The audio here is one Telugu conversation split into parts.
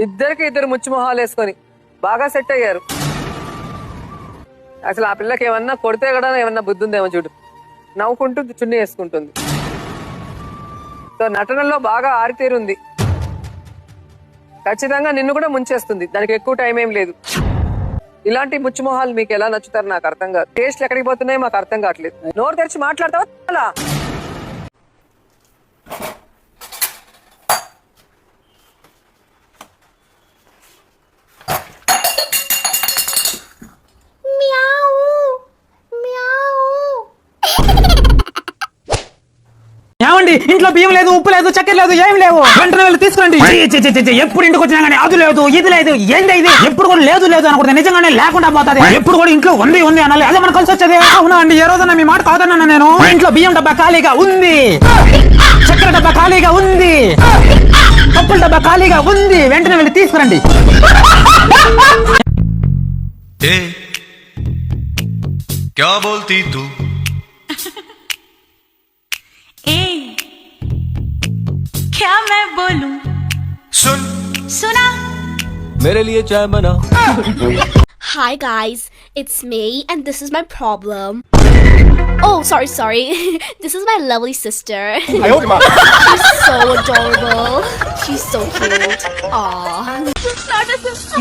ఇద్దరు ముచ్చు మొహాలు వేసుకొని బాగా సెట్ అయ్యారు. అసలు ఆ పిల్లకి ఏమన్నా కొడితే కూడా ఏమన్నా బుద్ధి ఉందేమో చూడు, నవ్వుకుంటుంది, చున్నీ వేసుకుంటుంది. సో నటనలో బాగా ఆరితేరుంది. ఖచ్చితంగా నిన్ను కూడా ముంచేస్తుంది, దానికి ఎక్కువ టైం ఏం లేదు. ఇలాంటి ముచ్చుమొహాలు మీకు ఎలా నచ్చుతారు నాకు అర్థం కాదు. టేస్ట్లు ఎక్కడికి పోతున్నాయో మాకు అర్థం కావట్లేదు. నోరు తెరిచి మాట్లాడతావా అలా? ఏమండి, ఇంట్లో బియ్యం లేదు, ఉప్పు లేదు, చక్కెర లేదు, ఏం లేవు, వెంటనే వెళ్ళి తీసుకురండి. ఎప్పుడు ఇంటికి వచ్చినా గానీ అది లేదు, ఇది లేదు, ఏంది ఇది, ఎప్పుడు కూడా లేదు లేదు అనకూడదు, నిజంగానే లేకుండా పోతుంది. ఎప్పుడు కూడా ఇంట్లో ఉంది ఉంది అనాలి, అదే మనకు కలిసి వచ్చేది. అవునా అండి, ఏ రోజున మీ మాట కాదన్నా నేను. ఇంట్లో బియ్యం డబ్బా ఖాళీగా ఉంది, చక్కెర డబ్బా ఖాళీగా ఉంది, పప్పుల డబ్బా ఖాళీగా ఉంది, వెంటనే వెళ్ళి తీసుకురండి. क्या बोलती तू? क्या मैं बोलूं? सुन सुना मेरे लिए चाय बना. Hi guys, it's me and this is my problem. Oh, sorry. This is my lovely sister. She's so adorable. She's so cute. Aww.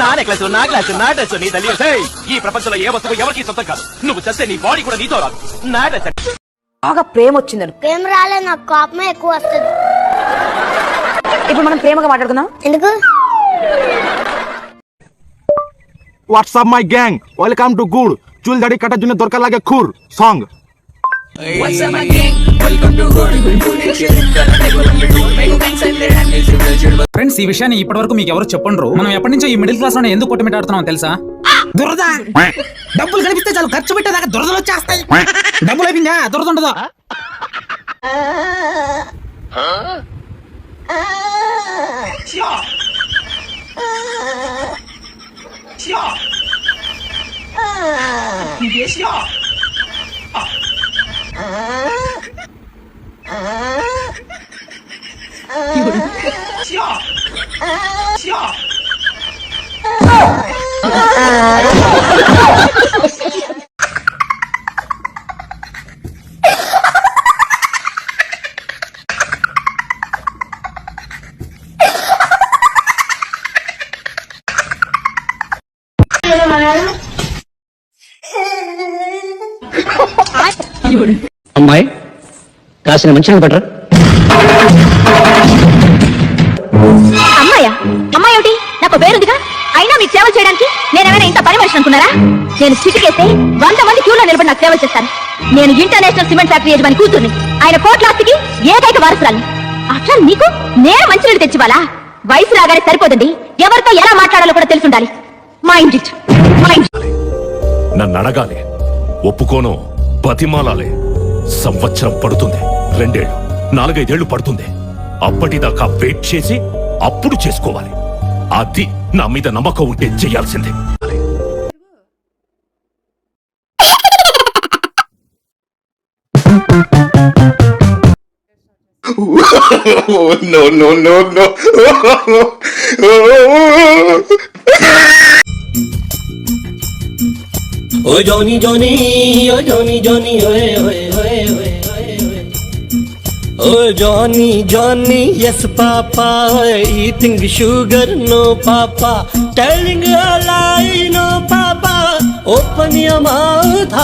నా నెక్లెస్, నా గ్లాస్, నా డ్రెస్, నీ తల్లి. ఈ ప్రపంచంలో ఏ వస్తువు ఎవరికి సొంతం కాదు. నువ్వు చేస్తే నీ బాడీ కూడా నీతో రాదు. నా డ్రెస్ బాగా ప్రేమ వచ్చిందని. ప్రేమ రాలే, నాకు కోపమే ఎక్కువ వస్తుంది. ఇప్పుడు మనం ప్రేమగా మాట్లాడుకుందాం. ఎందుకు? What's up my gang, welcome to good చూల్ దడి కట్ట జున్న దొరకలాగే ఖూర్ సాంగ్. ఫ్రెండ్స్, ఈ విషయాన్ని ఇప్పటి వరకు మీకు ఎవరు చెప్పండ్రు. మనం ఎప్పటి నుంచో ఈ మిడిల్ క్లాస్ లోనే ఎందుకు కొట్టుమిట్టాడుతున్నాం తెలుసా? దురద. డబ్బులు కనిపిస్తే చాలు, ఖర్చు పెట్టేదాకా దురదలు వచ్చేస్తాయి. డబ్బులు అయిపోయిందా, దురద ఉండదు. అమ్మాయి కాసిన మంచిగా పెట్టరా? అమ్మాయా? అమ్మాయి ఒకటి నాకు పేరుందిగా. అయినా మీకు సేవలు చేయడానికి నేనేమైనా ఇంత పని మనిషి అనుకున్నారా? నేను చిటికేస్తే 100 మంది క్యూలో నిలబడి నాకు సేవలు చేస్తాను. నేను ఇంటర్నేషనల్ సిమెంట్ ఫ్యాక్టరీ యజమాని కూతుర్ని, ఆయన కోట్లాస్తికి ఏకైక వారసురాల్ని. అట్లా నీకు నేను మంచినీళ్ళు తెచ్చివాలా? వయసు రాగానే సరిపోదండి, ఎవరితో ఎలా మాట్లాడాలో కూడా తెలుసుండాలి. Mind it. నన్ను అడగాలి, ఒప్పుకోను, బతిమాలాలి. సంవత్సరం పడుతుంది, 2 ఏళ్ళు, 4-5 ఏళ్ళు పడుతుంది. అప్పటిదాకా వెయిట్ చేసి అప్పుడు చేసుకోవాలి. అది నా మీద నమ్మకం ఉంటే చెయ్యాల్సిందే. ओ जोनी जोनी, ओ जोनी जोनी, ओए ओए ओए ओए ओए, ओ जोनी जोनी, yes papa, eating sugar no papa, telling a lie no papa, open your mouth,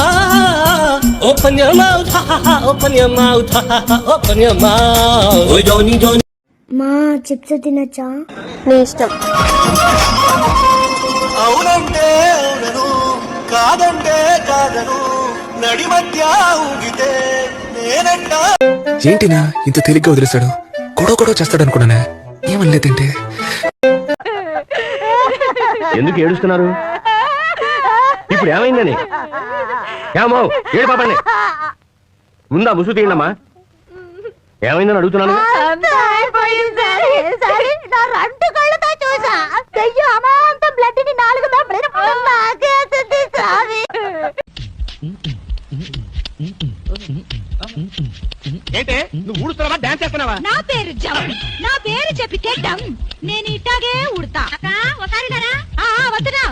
open your mouth, open your mouth, open your mouth, ओ जोनी जोनी. మా చిప్స్ తినచ్చా? నీ ఇష్టం. అవునంటే అవునను, కాదంటే కాదను, నడి మధ్య ఊగితే నేనంట. ఏంటినా ఇంత తేలిగ్గా వదిలేస్తాడు? గొడవ చేస్తాడు అనుకున్నానే, ఏమనలేదంటే. ఎందుకు ఏడుస్తున్నారు? ఇప్పుడు ఏమైందని? ఏమో ఏడు పాపండి, ముందా ముసు తీయండమ్మా. ఏమైందని అడుగుతున్నాను. ఏంటే నువ్వు ఊడుస్తున్నావా, డాన్స్ చేస్తున్నావా? నా పేరు జమ్, నా పేరు చెప్పితే డమ్. నేను ఇట్టాగే ఉడతా ఒకసారి వద్దురా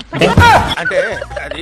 అంటే అది